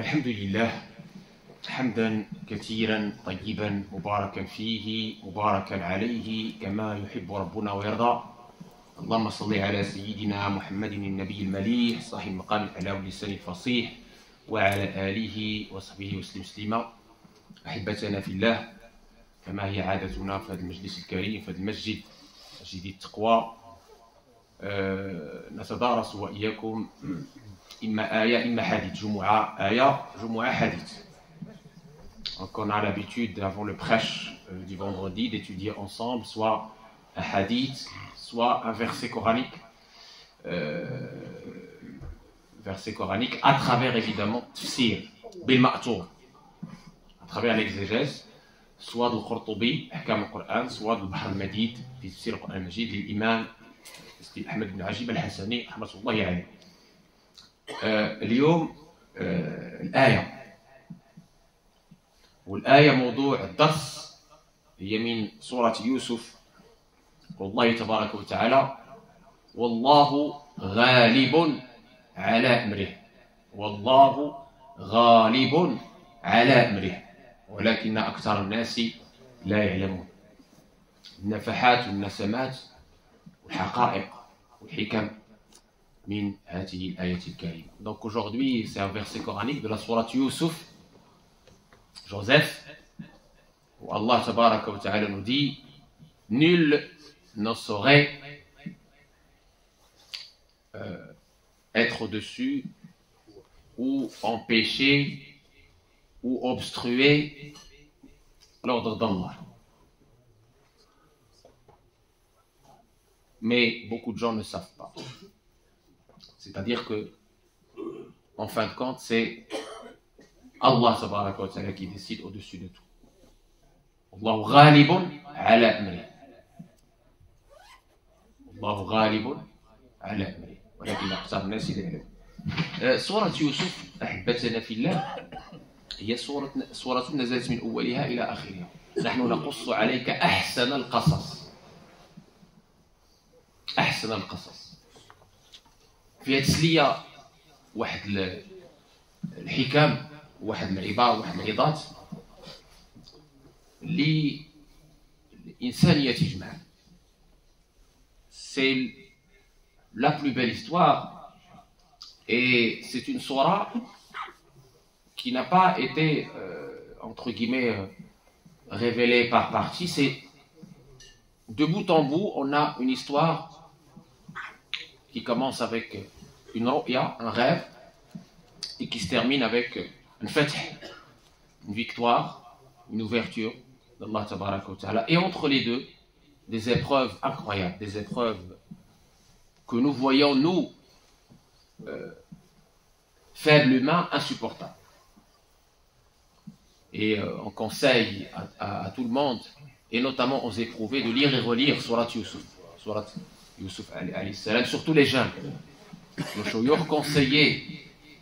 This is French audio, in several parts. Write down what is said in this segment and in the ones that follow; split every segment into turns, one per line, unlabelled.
الحمد لله حمدا كثيرا طيبا مباركا فيه مباركا عليه كما يحب ربنا ويرضى. اللهم صل على سيدنا محمد النبي المليح صاحب المقام الأعلى واللسان الفصيح وعلى آله وصحبه وسلم تسليما. أحبتنا في الله، كما هي عادتنا في هذا المجلس الكريم، في هذا المسجد مسجد التقوى، نتدارس وإياكم إما آية إما حديث، جمعة آية جمعة حديث. Donc on a l'habitude avant le prêche du vendredi d'étudier ensemble soit un hadith, soit un verset coranique à travers évidemment tafsir bil ma'tour, à travers l'exégèse soit de Qurtubi ahkam al-Qur'an, soit de Bahr al-Madid fi tafsir al-Qur'an al-Majid للإمام أحمد بن عجيب الحسني رحمة الله عليه. اليوم الآية، والآية موضوع الدرس هي من سورة يوسف، والله تبارك وتعالى والله غالب على أمره، والله غالب على أمره ولكن أكثر الناس لا يعلمون. النفحات والنسمات والحقائق والحكم من هذه الآية الكريمة. Donc aujourd'hui c'est un verset coranique de la sourate Yusuf, Joseph, où Allah tabaraka wa ta'ala nous dit: nul ne saurait être au-dessus ou empêcher ou obstruer l'ordre d'Allah. Mais beaucoup de gens ne savent pas. C'est-à-dire que, en fin de compte, c'est Allah tabaraka wa ta'ala qui décide au-dessus de tout. Allahu ghalibun ala amri. Allahu ghalibun ala amri. ولكن أكثر الناس لا يعلمون. سورة يوسف أحبتنا في الله هي سورة نزلت من أولها إلى آخرها. نحن نقص عليك أحسن القصص. أحسن القصص. فيها تسلية واحد الحكم، واحد العبار، واحد العظات اللي الإنسانية تجمع. C'est la plus belle histoire et c'est une sourate qui n'a pas été entre guillemets révélée par partie. C'est de bout en bout, on a une histoire qui commence avec une ru'ya, un rêve, et qui se termine avec un fath, une victoire, une ouverture d'Allah tabaraka wa ta'ala. Et entre les deux, des épreuves incroyables, des épreuves que nous voyons, nous, faibles humains, insupportables. Et on conseille à tout le monde, et notamment aux éprouvés, de lire et relire Surat Yusuf alayhi salam, surtout les jeunes. Nos chouyurs conseillaient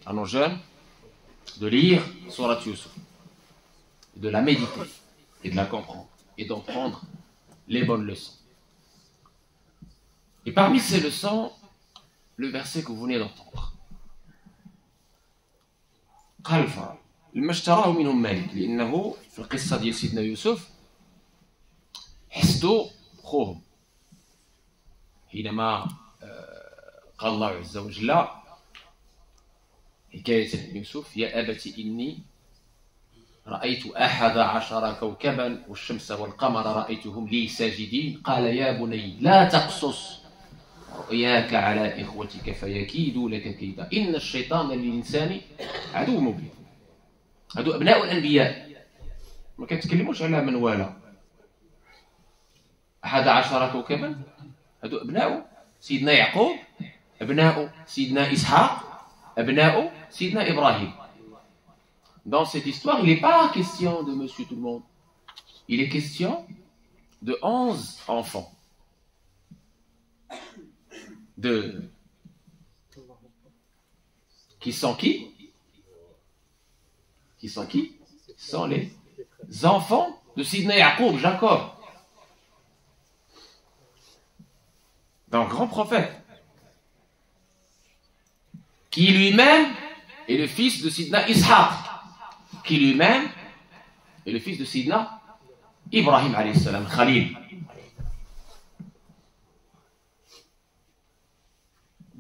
à nos jeunes de lire Surat Yusuf, de la méditer et de la comprendre et d'en prendre les bonnes leçons. Et parmi ces leçons, le verset que vous venez d'entendre. قال لما اشتراه منهم مالك لأنه في القصة ديال سيدنا يوسف حسدوا خوهم حينما قال الله عز وجل حكاية يوسف: يا أبت إني رأيت 11 كوكبا والشمس والقمر رأيتهم لي ساجدين قال يا بني لا تقصص رؤياك على إخوتك فيكيدوا لك كيدا إن الشيطان للإنسان عدو مبين. هادو أبناء الأنبياء، ما كنتكلموش على من والى. 11 كوكبا هادو أبناء سيدنا يعقوب، أبناء سيدنا إسحاق، أبناء سيدنا إبراهيم. Dans cette histoire, il n'est pas question de monsieur tout le monde. Il est question de 11 enfants. Qui sont qui? Qui sont qui? Ce sont les enfants de Sidna Yaqub, Jacob. D'un grand prophète. Qui lui-même et le fils de Sidna Ishaq, qui lui-même est le fils de Sidna Ibrahim alayhi salam, Khalil.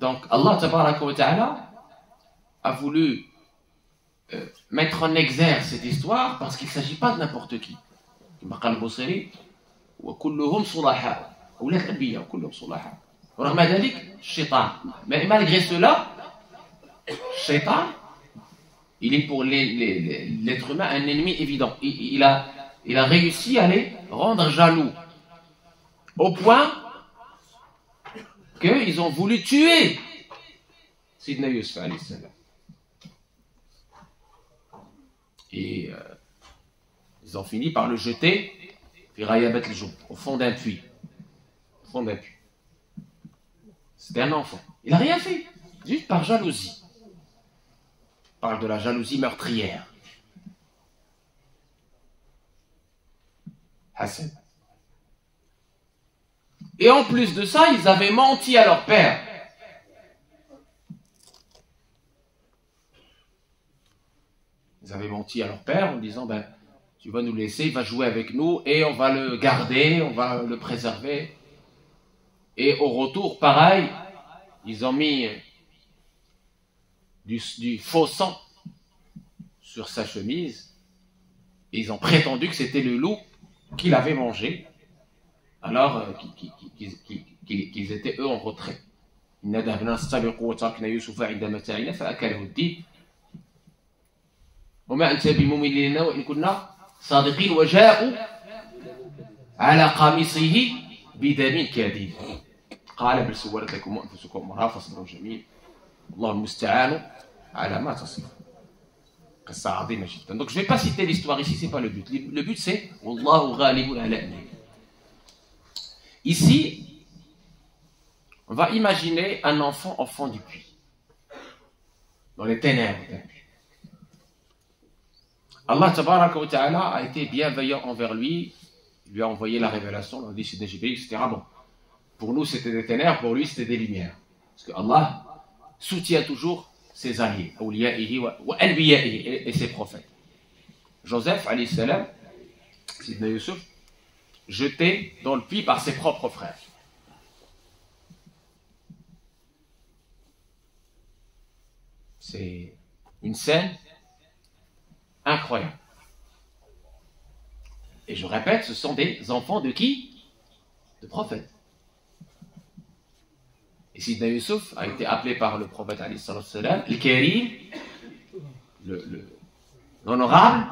Donc Allah tabaraka wa ta'ala a voulu mettre en exergue cette histoire parce qu'il ne s'agit pas de n'importe qui. قال البوصيري وكلهم صلحاء أولاد الأنبياء وكلهم صلحاء ورغم ذلك الشيطان malgré cela الشيطان il est pour l'être humain un ennemi évident. Il a réussi à les rendre jaloux au point qu'ils ont voulu tuer Sidna Yusuf alayhi salam. Et ils ont fini par le jeter au fond d'un puits. Au fond d'un puits. C'était un enfant. Il n'a rien fait, juste par jalousie. On parle de la jalousie meurtrière. Hassan. Et en plus de ça, ils avaient menti à leur père. Ils avaient menti à leur père en disant, ben, tu vas nous laisser, il va jouer avec nous et on va le garder, on va le préserver. Et au retour, pareil, ils ont mis du faux sang sur sa chemise et ils ont prétendu que c'était le loup qui l'avait mangé, alors qu'ils étaient eux en retrait. وما أنت بمؤمن لنا وإن كنا صادقين وجاءوا على قميصه بدم كاذب قال بل سولت لكم أنفسكم أمرها فصبر جميل الله المستعان على ما تصفون. قصة عظيمة جدا. Donc je ne vais pas citer l'histoire ici, c'est pas le but. Le but c'est والله غالب على أمره. Ici, on va imaginer un enfant du puits, dans les ténèbres d'un puits. Allah tabaraka wa ta'ala a été bienveillant envers lui, il lui a envoyé la révélation, on dit c'est des Jibril, etc. Bon, pour nous c'était des ténèbres, pour lui c'était des lumières. Parce que Allah soutient toujours ses alliés, awliya'ihi wa anbiya'ihi, et ses prophètes. Joseph, alayhi salam, Sidna Yusuf, jeté dans le puits par ses propres frères. C'est une scène incroyable. Et je répète, ce sont des enfants de qui? De prophètes. Et Sidna Yusuf a été appelé par le prophète alayhi salam, le Karim, l'honorable,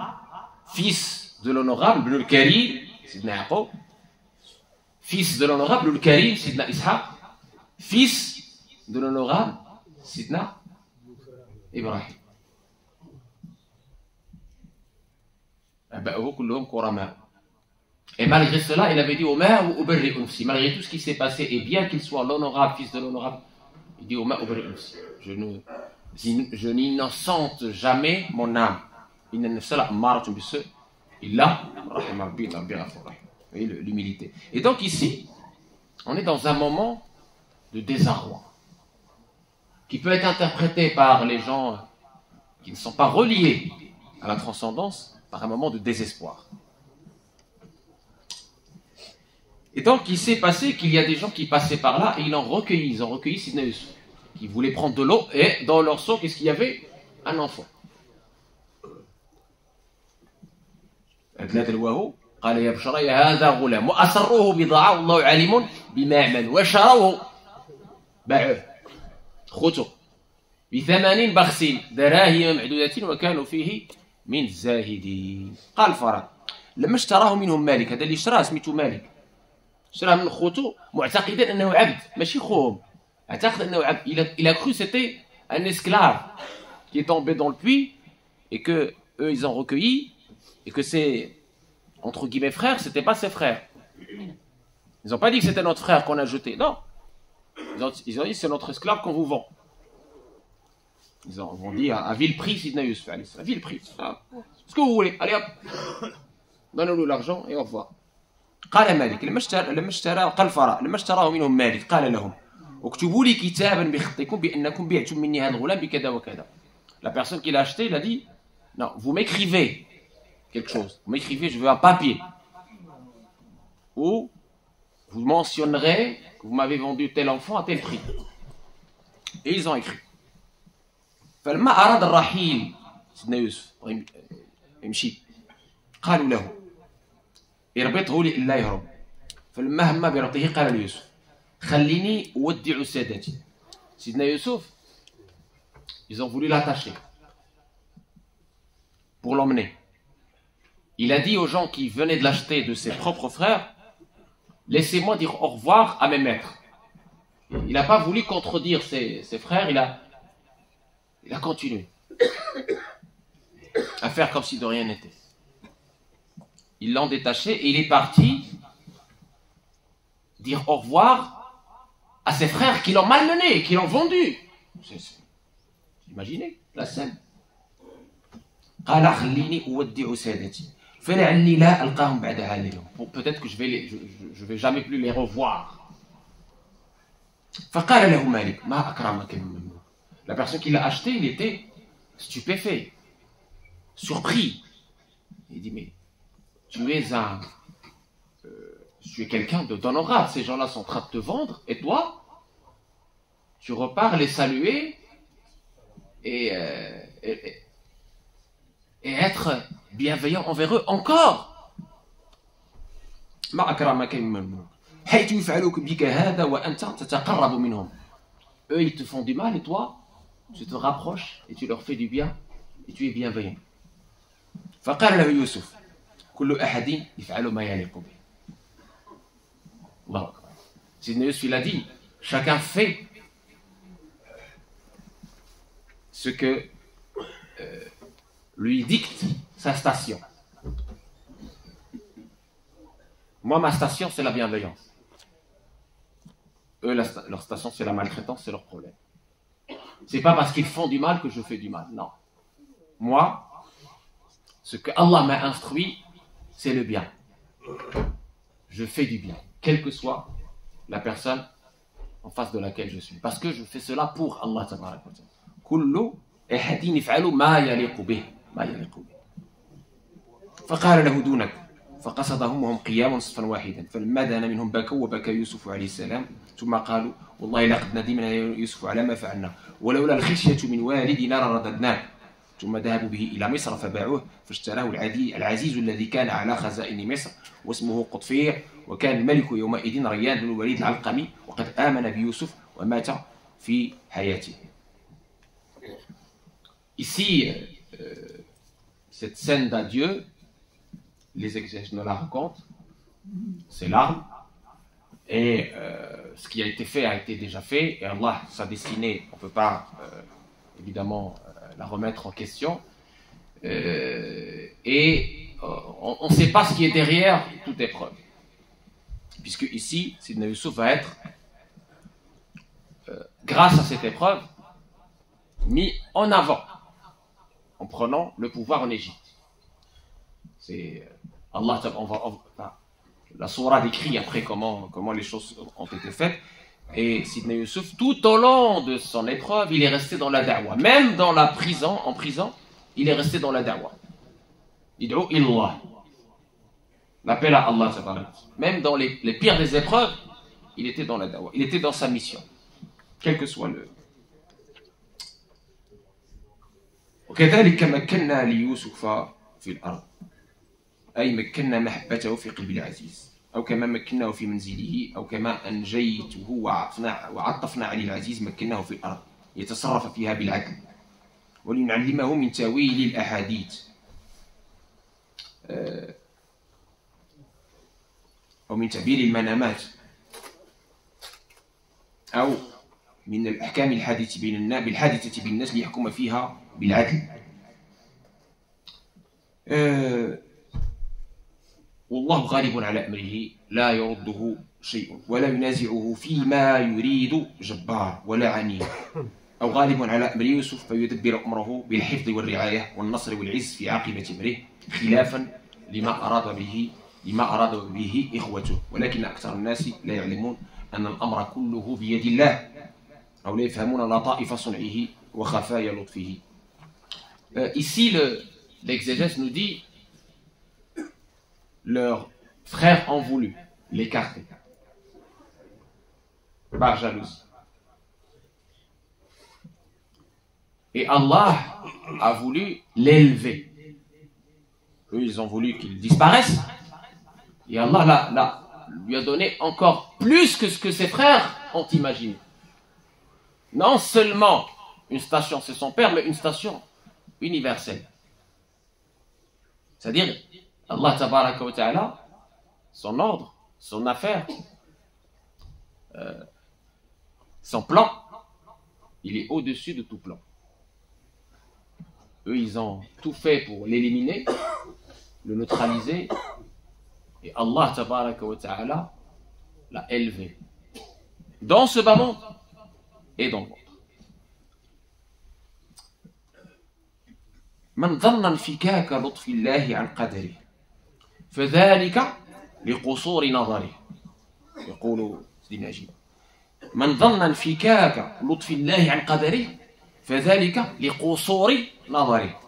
fils de l'honorable, le Karim, Sidna Yaqub, fils de l'honorable, le Karim, Sidna Ishaq, fils de l'honorable, Sidna Ibrahim. Et malgré cela, il avait dit malgré tout ce qui s'est passé, et bien qu'il soit l'honorable, fils de l'honorable, il dit je n'innocente jamais mon âme. L'humilité. Et donc ici, on est dans un moment de désarroi qui peut être interprété par les gens qui ne sont pas reliés à la transcendance par un moment de désespoir. Et donc, il s'est passé qu'il y a des gens qui passaient par là et ils ont recueilli Sidna Yusuf, qui voulaient prendre de l'eau, et dans leur seau, qu'est-ce qu'il y avait? Un enfant. قال يا بشرى هذا غلام وأسروه بضاعة والله عليم بما يعمل وشروه باعوه خوته ب8 بخس دراهم معدودة وكانوا فيه من الزاهدين. قال الفرع لما اشتراه منهم مالك، هذا اللي اشتراه سميته مالك، اشتراه من خوته معتقدا انه عبد ماشي خوهم، اعتقد انه عبد. Il a cru c'était un esclave qui est tombé dans le puits et que eux ils ont recueilli et que c'est entre guillemets frères, c'était pas ses frères. Ils n'ont pas dit que c'était notre frère qu'on a jeté, non. Ils ont dit c'est notre esclave qu'on vous vend. Ils ont dit à vil prix, Sidna Yusuf, à vil prix. Ah, ce que vous voulez, allez hop, donnez-nous l'argent et au revoir. قال مالك لما اشترى قال الفراء لما اشتراه منهم مالك قال لهم اكتبوا لي كتابا بخطكم بانكم بعتم مني هذا الغلام بكذا وكذا. La personne qui l'a acheté, il a dit, non, vous m'écrivez quelque chose. Vous m'écrivez, je veux un papier. Ou vous mentionnerez que vous m'avez vendu tel enfant à tel prix. Et ils ont écrit. فلما أراد الرحيل سيدنا يوسف يمشي قالوا له اربطه لئلا يهرب فلما هم بربطه قال ليوسف خليني أودع سادتي. سيدنا يوسف ils ont voulu l'attacher pour l'emmener. Il a dit aux gens qui venaient de l'acheter de ses propres frères, laissez-moi dire au revoir à mes maîtres. Il n'a pas voulu contredire ses frères, il a continué à faire comme si de rien n'était. Ils l'ont détaché et il est parti dire au revoir à ses frères qui l'ont malmené, qui l'ont vendu. Imaginez la scène. Peut-être que je vais jamais plus les revoir. La personne qui l'a acheté, il était stupéfait, surpris. Il dit, mais tu es quelqu'un d'honorable, ces gens-là sont en train de te vendre, et toi, tu repars les saluer et être bienveillant envers eux encore. Eux, ils te font du mal et toi, tu te rapproches et tu leur fais du bien et tu es bienveillant. فقال له يوسف كل أحد يفعل ما يليق به. الله أكبر. Sidna Yusuf, il a dit, chacun fait ce que lui dicte sa station. Moi, ma station, c'est la bienveillance. Eux, leur station, c'est la maltraitance, c'est leur problème. C'est pas parce qu'ils font du mal que je fais du mal, non. Moi, ce que Allah m'a instruit, c'est le bien. Je fais du bien, quelle que soit la personne en face de laquelle je suis. Parce que je fais cela pour Allah. كل أحد يفعل ما يليق به ما يليق به. فقال له دونك فقصدهم وهم قيام صفا واحدا فلما دنا منهم بكوا وبكى يوسف عليه السلام ثم قالوا والله لقد ندمنا يوسف على ما فعلنا ولولا الخشية من والدنا لرددناه ثم ذهبوا به إلى مصر فباعوه فاشتراه العزيز الذي كان على خزائن مصر واسمه قطفير وكان الملك يومئذ ريان بن الوليد العلقمي وقد آمن بيوسف ومات في حياته. Ici, cette scène d'adieu, les exégètes nous la racontent, c'est l'arme, et ce qui a été fait a été déjà fait, et Allah, sa destinée, on ne peut pas évidemment la remettre en question, et on ne sait pas ce qui est derrière toute épreuve, puisque ici, Sidna Yusuf va être, grâce à cette épreuve, mis en avant, en prenant le pouvoir en Égypte. C'est Allah, la sourate décrit après comment les choses ont été faites. Et Sidna Yusuf, tout au long de son épreuve, il est resté dans la da'wa. Même dans la prison, en prison, il est resté dans la da'wa. Id'u illallah. L'appel à Allah. Même dans les pires des épreuves, il était dans la da'wa. Il était dans sa mission. Quel que soit le... وكذلك مكنا ليوسف في الأرض أي مكنا محبته في قلب العزيز أو كما مكناه في منزله أو كما أنجيته وعطفنا عليه العزيز مكناه في الأرض يتصرف فيها بالعدل ولنعلمه من تاويل الأحاديث أو من تعبير المنامات أو من الأحكام الحادثة بالحادثة بالناس ليحكم فيها بالعدل. والله غالب على أمره لا يرده شيء ولا ينازعه فيما يريد جبار ولا عنيد أو غالب على أمر يوسف فيدبر أمره بالحفظ والرعاية والنصر والعز في عاقبة أمره خلافا لما أراد به إخوته ولكن أكثر الناس لا يعلمون أن الأمر كله بيد الله أو لا يفهمون لطائف صنعه وخفايا لطفه. Ici, l'exégèse nous dit leurs frères ont voulu l'écarter par jalousie. Et Allah a voulu l'élever. Eux, ils ont voulu qu'il disparaisse. Et Allah lui a donné encore plus que ce que ses frères ont imaginé. Non seulement une station, c'est son père, mais une station universelle. C'est-à-dire, Allah tabaraka wa ta'ala, son ordre, son affaire, son plan, il est au-dessus de tout plan. Eux, ils ont tout fait pour l'éliminer, le neutraliser, et Allah tabaraka wa ta'ala l'a élevé dans ce bas monde et dans l'autre. من ظن انفكاك لطف الله عن قدره فذلك لقصور نظره يقول سيدي نجيب من ظن انفكاك لطف الله عن قدره فذلك لقصور نظره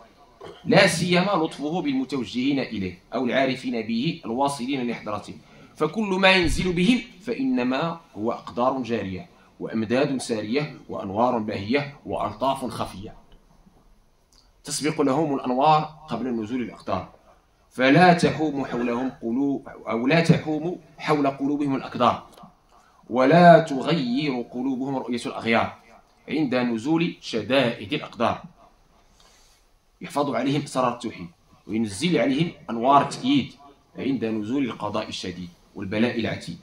لا سيما لطفه بالمتوجهين إليه أو العارفين به الواصلين لحضرته فكل ما ينزل بهم فإنما هو أقدار جارية وأمداد سارية وأنوار باهية وألطاف خفية تسبق لهم الأنوار قبل نزول الأقدار فلا تحوم حولهم قلوب أو لا تحوم حول قلوبهم الأقدار ولا تغير قلوبهم رؤية الأغيار عند نزول شدائد الأقدار يحفظ عليهم أسرار التوحيد وينزل عليهم أنوار التأييد عند نزول القضاء الشديد والبلاء العتيد.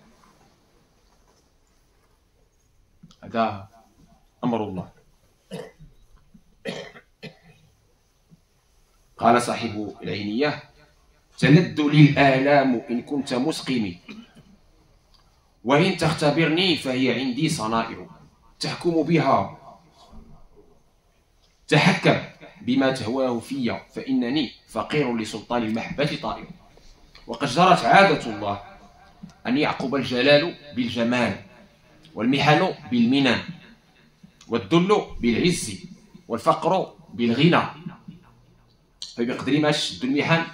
هذا أمر الله. قال صاحب العينية تلد لي الآلام إن كنت مسقمي وإن تختبرني فهي عندي صنائع تحكم بها تحكم بما تهواه في فإنني فقير لسلطان المحبة طائر وقد جرت عادة الله أن يعقب الجلال بالجمال والمحن بالمنن والذل بالعز والفقر بالغنى فبقدر ما تشد المحن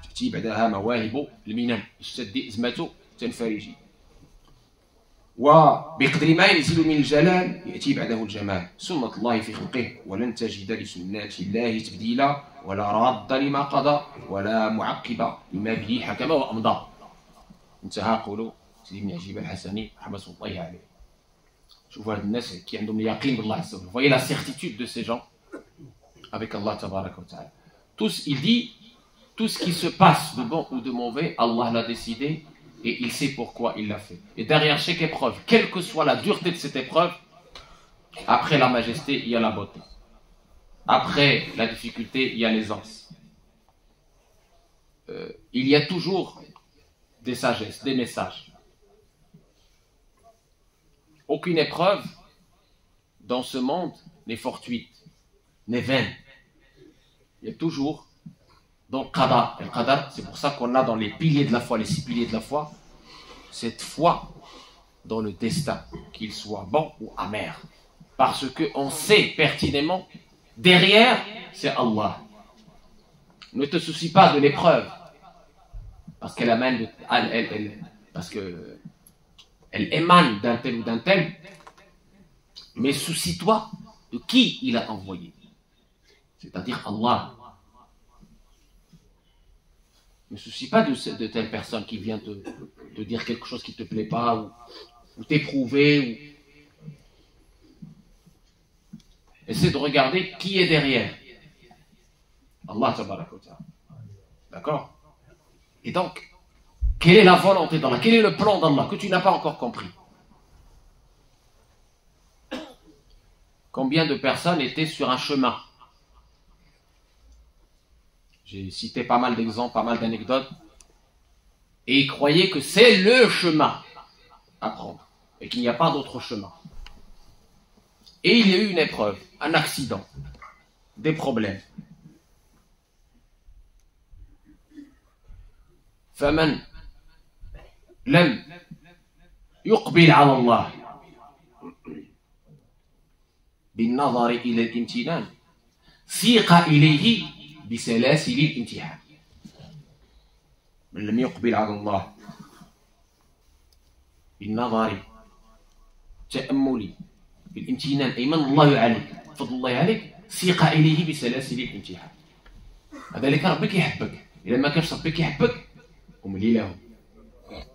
تأتي بعدها مواهب المنن اشتد أزمته تنفرجي وبقدر ما ينزل من الجلال يأتي بعده الجمال سنة الله في خلقه ولن تجد لسنات الله تبديلا ولا راد لما قضى ولا معقب لما به حكم وأمضى. انتهى قول سيدي بن عجيب الحسني رحمة الله عليه. شوفوا هاد الناس كي عندهم اليقين بالله عز وجل. Voyez la certitude de ces gens avec Allah tabaraka wa ta'ala. Tous, il dit, tout ce qui se passe de bon ou de mauvais, Allah l'a décidé et il sait pourquoi il l'a fait. Et derrière chaque épreuve, quelle que soit la dureté de cette épreuve, après la majesté, il y a la beauté. Après la difficulté, il y a l'aisance. Il y a toujours des sagesses, des messages. Aucune épreuve dans ce monde n'est fortuite, n'est vaine. Il y a toujours dans le qadar. Et le qadar, c'est pour ça qu'on a dans les piliers de la foi, les 6 piliers de la foi, cette foi dans le destin, qu'il soit bon ou amer. Parce qu'on sait pertinemment, derrière, c'est Allah. Ne te soucie pas de l'épreuve, parce qu'elle amène, parce que elle émane d'un tel ou d'un tel, mais soucie-toi de qui il a envoyé, c'est-à-dire Allah. Ne soucie pas de telle personne qui vient te dire quelque chose qui ne te plaît pas, ou t'éprouver. Essaie de regarder qui est derrière. Allah tabaraka wa ta'ala. D'accord? Et donc, quelle est la volonté d'Allah? Quel est le plan d'Allah que tu n'as pas encore compris? Combien de personnes étaient sur un chemin? J'ai cité pas mal d'exemples, pas mal d'anecdotes, et ils croyaient que c'est le chemin à prendre, et qu'il n'y a pas d'autre chemin. Et il y a eu une épreuve, un accident, des problèmes. فمن لم يقبل على الله بالنظر إلى الامتنان سيق إليه بسلاسل الامتحان من لم يقبل على الله بالنظر تأملي بالامتنان أي من الله عليك فضل الله عليك سيق إليه بسلاسل الامتحان. هذا اللي كان ربك يحبك. إذا ما كانش ربك يحبك أملي لهم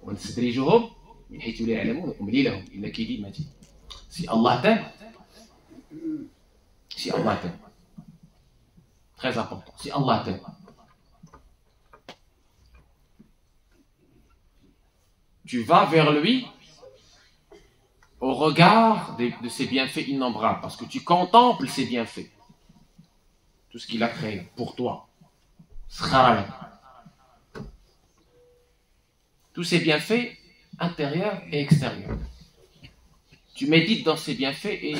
ونستدرجهم من حيث لا يعلمون أملي لهم إن كيدي متين. Si Allah t'aime, si Allah t'aime, très important, si Allah t'aime, tu vas vers lui au regard de ses bienfaits innombrables, parce que tu contemples ses bienfaits, tout ce qu'il a créé pour toi, tous ses bienfaits intérieurs et extérieurs. Tu médites dans ses bienfaits et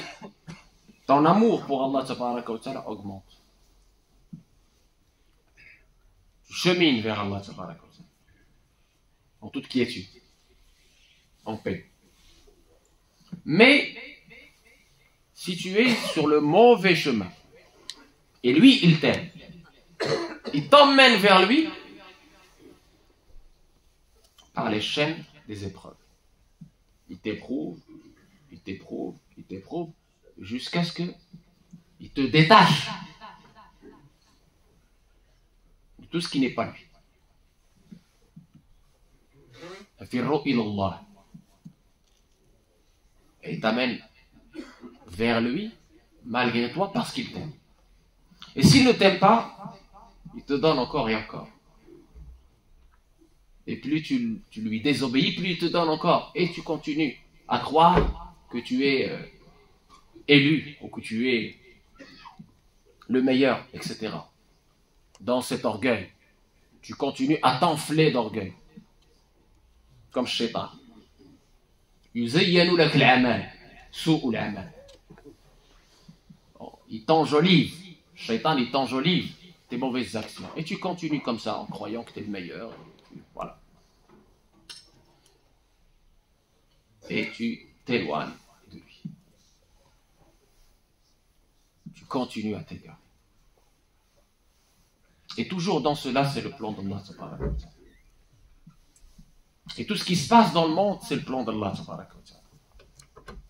ton amour pour Allah tabaraka wa ta'ala augmente. Tu chemines vers Allah tabaraka wa ta'ala en toute quiétude, en paix. Mais si tu es sur le mauvais chemin et lui il t'aime, il t'emmène vers lui par les chaînes des épreuves. Il t'éprouve, il t'éprouve, il t'éprouve, jusqu'à ce qu'il te détache de tout ce qui n'est pas lui. Et il t'amène vers lui, malgré toi, parce qu'il t'aime. Et s'il ne t'aime pas, il te donne encore et encore. Et plus tu lui désobéis, plus il te donne encore. Et tu continues à croire que tu es élu ou que tu es le meilleur, etc. Dans cet orgueil, tu continues à t'enfler d'orgueil. Comme Shaitan. يزين لك العمل سوء العمل. Il t'enjolive. Shaitan, il t'enjolive tes mauvaises actions. Et tu continues comme ça en croyant que tu es le meilleur. Voilà. Et tu t'éloignes de lui. Tu continues à t'égarer. Et toujours dans cela, c'est le plan d'Allah. Et tout ce qui se passe dans le monde, c'est le plan d'Allah.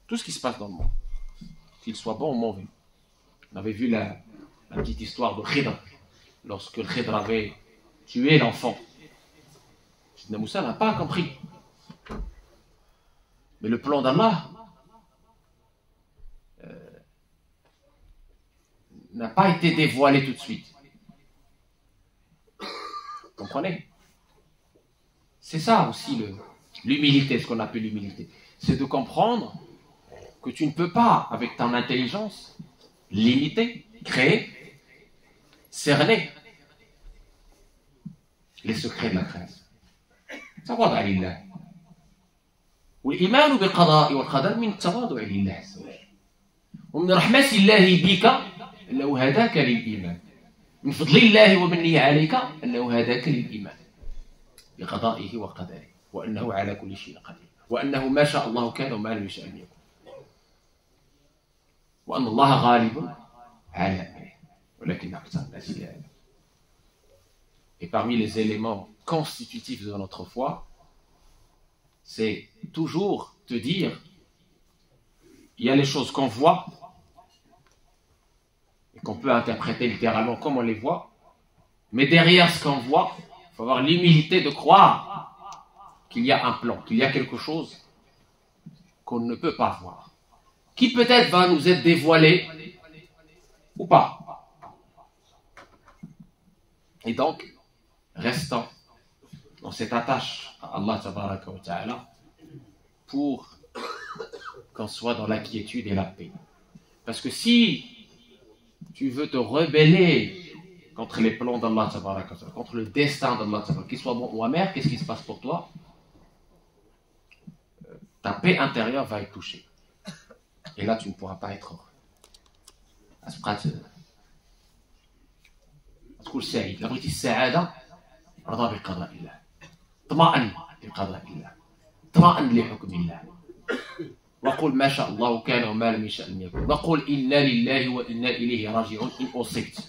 Tout ce qui se passe dans le monde, qu'il soit bon ou mauvais. On avait vu la petite histoire de Khidr, lorsque le Khidr avait tué l'enfant. Sidna Moussa n'a pas compris. Mais le plan d'Allah n'a pas été dévoilé tout de suite. Vous comprenez? C'est ça aussi l'humilité, ce qu'on appelle l'humilité. C'est de comprendre que tu ne peux pas, avec ton intelligence, limiter, créer, cerner les secrets de la création. تواضع لله. والإيمان بالقضاء والقدر من التواضع لله عز وجل. ومن رحمة الله بك أنه هداك للإيمان. من فضل الله ومنه عليك أنه هداك للإيمان. بقضائه وقدره وأنه على كل شيء قدير وأنه ما شاء الله كان وما لم يشاء لم يكن وأن الله غالب على أمره ولكن أكثر الناس لا يعلمون. Et parmi les éléments constitutifs de notre foi, c'est toujours te dire, il y a les choses qu'on voit et qu'on peut interpréter littéralement comme on les voit, mais derrière ce qu'on voit, il faut avoir l'humilité de croire qu'il y a un plan, qu'il y a quelque chose qu'on ne peut pas voir, qui peut-être va nous être dévoilé ou pas. Et donc, restons dans cette attache à Allah tabaraka wa ta'ala pour qu'on soit dans la quiétude et la paix. Parce que si tu veux te rebeller contre les plans d'Allah tabaraka wa ta'ala, contre le destin d'Allah tabaraka wa ta'ala, qu'il soit bon ou amer, qu'est-ce qui se passe pour toi? Ta paix intérieure va être touchée. Et là, tu ne pourras pas être heureux. تكون سعيد. لو بغيتي السعادة رضا بقضاء الله. اطمئن لقضاء الله. اطمئن لحكم الله. وقل ما شاء الله كان وما لم يشاء لم يكن وقل إنا لله وإنا إليه راجعون إن أصبت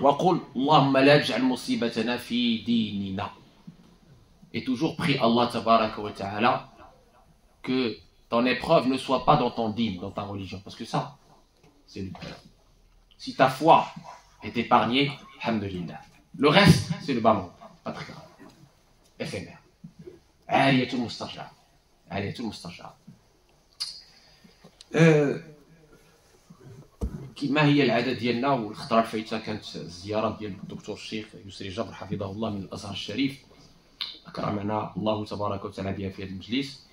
وقل اللهم لا تجعل مصيبتنا في ديننا. Et toujours prie Allah tabaraka wa ta'ala que ton épreuve ne soit pas dans ton dîme, dans ta religion, parce que ça, c'est le pire. Si ta foi est épargnée, alhamdulillah. Le reste, c'est le bas monde, pas très grave, éphémère. Aliyatul mustajab. Aliyatul mustajab. ما هي العادة ديالنا والخطرة الفايتة كانت الزيارة ديال الدكتور الشيخ يسري جبر حفظه الله من الأزهر الشريف أكرمنا الله تبارك وتعالى بها في هذا المجلس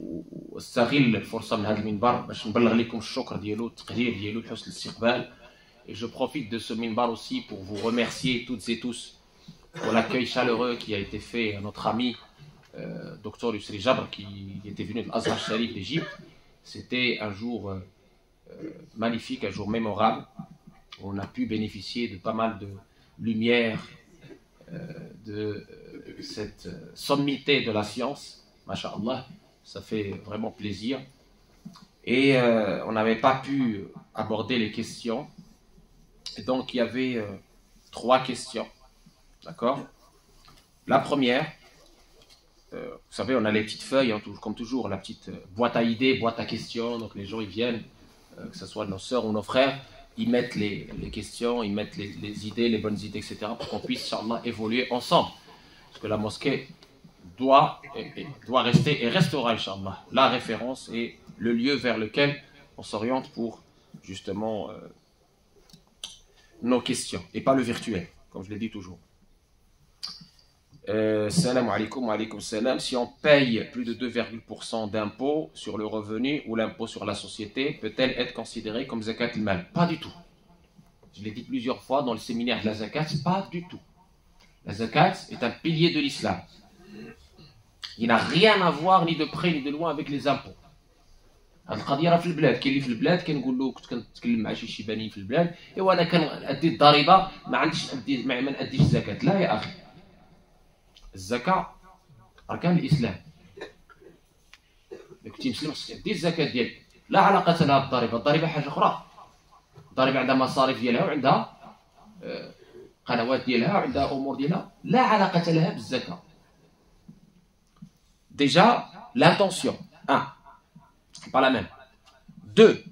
واستغل الفرصة من هذا المنبر باش نبلغ لكم الشكر ديالو التقدير ديالو لحسن الاستقبال. Et je profite de ce minbar aussi pour vous remercier toutes et tous pour l'accueil chaleureux qui a été fait à notre ami Dr Yusri Jabr qui était venu de l'Azhar Sharif d'Égypte. C'était un jour magnifique, un jour mémorable. On a pu bénéficier de pas mal de lumière de cette sommité de la science. Masha'Allah, ça fait vraiment plaisir. Et on n'avait pas pu aborder les questions. Et donc il y avait 3 questions. D'accord? La première, vous savez, on a les petites feuilles, hein, comme toujours, la petite boîte à idées, boîte à questions. Donc les gens ils viennent, que ce soit nos sœurs ou nos frères, ils mettent les questions, ils mettent les idées, les bonnes idées, etc. pour qu'on puisse, Inch'Allah, évoluer ensemble. Parce que la mosquée doit rester et restera, Inch'Allah, la référence et le lieu vers lequel on s'oriente pour justement nos questions et pas le virtuel, comme je l'ai dit toujours. Salam alaikum wa alaikum salam. Si on paye plus de 2,% d'impôt sur le revenu ou l'impôt sur la société, peut-elle être considérée comme zakat al-mal? Pas du tout. Je l'ai dit plusieurs fois dans le séminaire de la zakat, pas du tout. La zakat est un pilier de l'islam. Il n'a rien à voir ni de près ni de loin avec les impôts. هاد القضيه راه في البلاد كاين اللي في البلاد كنقول له كنت كنتكلم مع شي شيبانيين في البلاد ايوا انا كنأدي الضريبه ما عنديش ما نأديش الزكاه. لا يا اخي، الزكاه اركان الاسلام. اذا كنتي مسلم خصك تدي الزكاه ديالك، لا علاقه لها بالضريبه. الضريبه حاجه اخرى. الضريبه عندها مصاريف ديالها وعندها قنوات ديالها وعندها امور ديالها لا علاقه لها بالزكاه. Déjà, l'intention. 1. Pas la même. 2.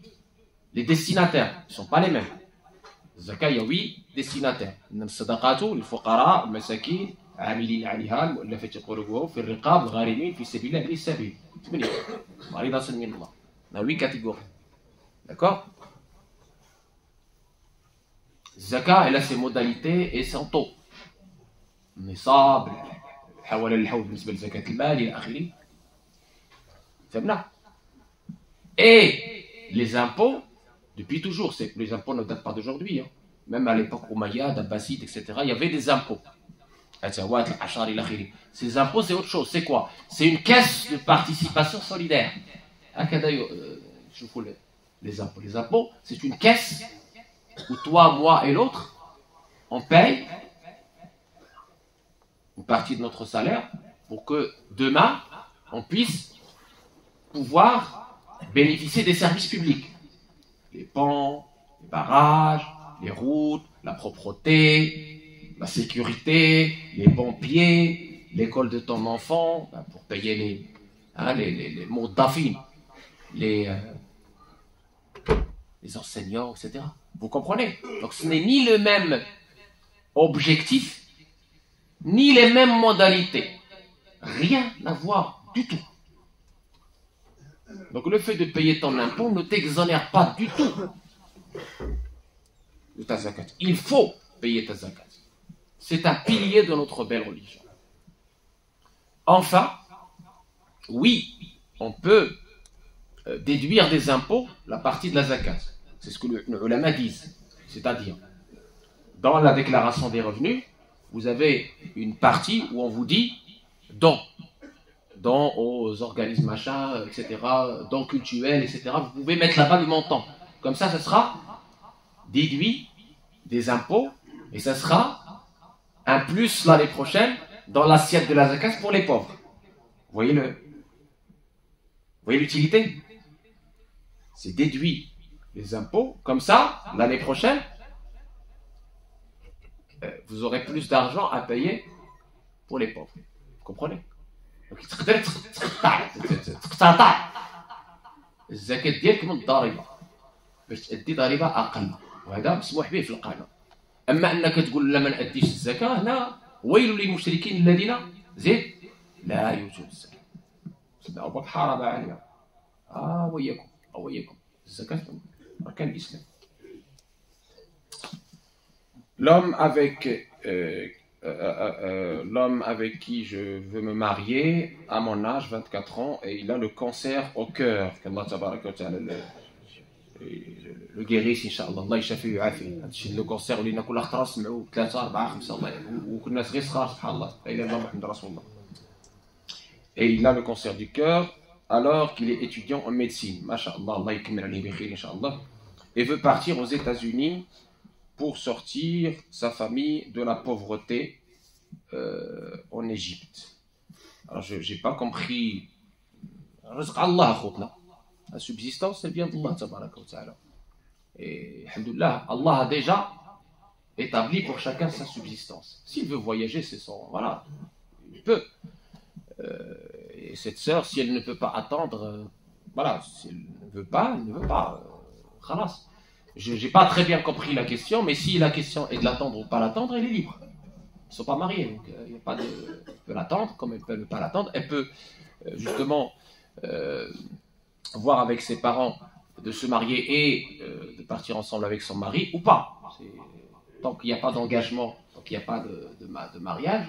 Les destinataires ne sont pas les mêmes. الزكاة il y a 8 destinataires. إنما الصدقات للفقراء والمساكين عاملين عليها المؤلفة قلوبهم في الرقاب الغارمين في سبيل الله ابن السبيل. 8. فريضة من الله. On a 8 catégories. D'accord? الزكاة elle a ses modalités et son taux. النصاب، حوالي الحول بالنسبة لزكاة المال إلى آخره. فهمنا؟ Et les impôts, depuis toujours, les impôts ne datent pas d'aujourd'hui. Hein. Même à l'époque Umayyad, Abbaside, etc., il y avait des impôts. Ces impôts, c'est autre chose. C'est quoi? C'est une caisse de participation solidaire. Les impôts. Les impôts, c'est une caisse où toi, moi et l'autre, on paye une partie de notre salaire pour que demain, on puisse pouvoir bénéficier des services publics. Les ponts, les barrages, les routes, la propreté, la sécurité, les pompiers, l'école de ton enfant, pour payer les moudafines, les enseignants, etc. Vous comprenez? Donc ce n'est ni le même objectif, ni les mêmes modalités. Rien à voir du tout. Donc le fait de payer ton impôt ne t'exonère pas du tout de ta zakat. Il faut payer ta zakat. C'est un pilier de notre belle religion. Enfin, oui, on peut déduire des impôts la partie de la zakat. C'est ce que les ulama disent. C'est-à-dire, dans la déclaration des revenus, vous avez une partie où on vous dit don aux organismes machin, etc., dons cultuels, etc. Vous pouvez mettre là-bas le montant. Comme ça sera déduit des impôts et ça sera un plus l'année prochaine dans l'assiette de la zakat pour les pauvres. Vous voyez voyez l'utilité? C'est déduit les impôts. Comme ça, l'année prochaine, vous aurez plus d'argent à payer pour les pauvres. Vous comprenez? Donc, الزكاة ديالك من الضريبة باش تأدي ضريبة أقل، وهذا مسموح به في القانون. أما أنك تقول لا ما نأديش الزكاة، هنا ويل للمشركين الذين زيد لا يؤتون الزكاة. سيدنا أبو بكر حارب عليها. وياكم الزكاة أركان الإسلام. L'homme avec qui je veux me marier à mon âge, 24 ans, et il a le cancer au cœur. qu'Allah tabaraka wa ta'ala le guérisse Inch'Allah. Allah يشافيه ويعافيه. هادشي لو كونسير ولينا كل خطره نسمعوا 3 4 5 الله، وكنا صغير صغار سبحان الله. لا اله الا الله محمد رسول الله. Et il a le cancer du cœur alors qu'il est étudiant en médecine. Masha'Allah, Allah يكمل عليه بخير Inch'Allah. Et veut partir aux États-Unis pour sortir sa famille de la pauvreté en Égypte. Alors je n'ai pas compris. La subsistance, elle vient d'Allah tabaraka wa ta'ala. Et alhamdoulilah, Allah a déjà établi pour chacun sa subsistance. S'il veut voyager, c'est son... Voilà, il peut. Et cette sœur, si elle ne peut pas attendre, voilà, si elle ne veut pas, elle ne veut pas. Khalas. Je n'ai pas très bien compris la question, mais si la question est de l'attendre ou pas l'attendre, elle est libre. Ils ne sont pas mariés, donc il n'y a pas de... Elle peut l'attendre, comme elle ne peut pas l'attendre. Elle peut justement voir avec ses parents de se marier et de partir ensemble avec son mari, ou pas. Tant qu'il n'y a pas d'engagement, tant qu'il n'y a pas de mariage,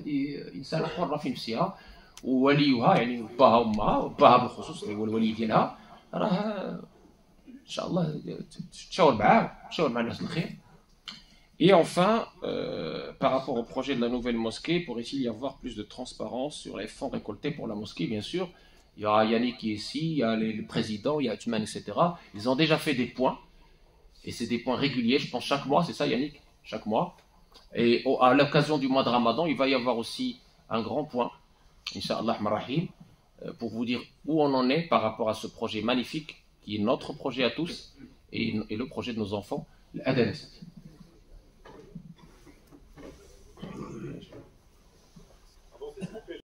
الإنسان حر في نفسها ووليها يعني باها وامها وباها بالخصوص اللي هو الولي ديالها راه إن شاء الله تشاور مع الناس الخير. Et enfin, par rapport au projet de la nouvelle mosquée, pourrait-il y avoir plus de transparence sur les fonds récoltés pour la mosquée? Bien sûr, il y a Yannick qui est ici, il y a les présidents, il y a Tuman, etc. Ils ont déjà fait des points, et c'est des points réguliers, je pense chaque mois, c'est ça Yannick? Chaque mois. Et à l'occasion du mois de Ramadan, il va y avoir aussi un grand point, Inch'Allah Marahim, pour vous dire où on en est par rapport à ce projet magnifique, qui est notre projet à tous, et le projet de nos enfants, l'Adanasat.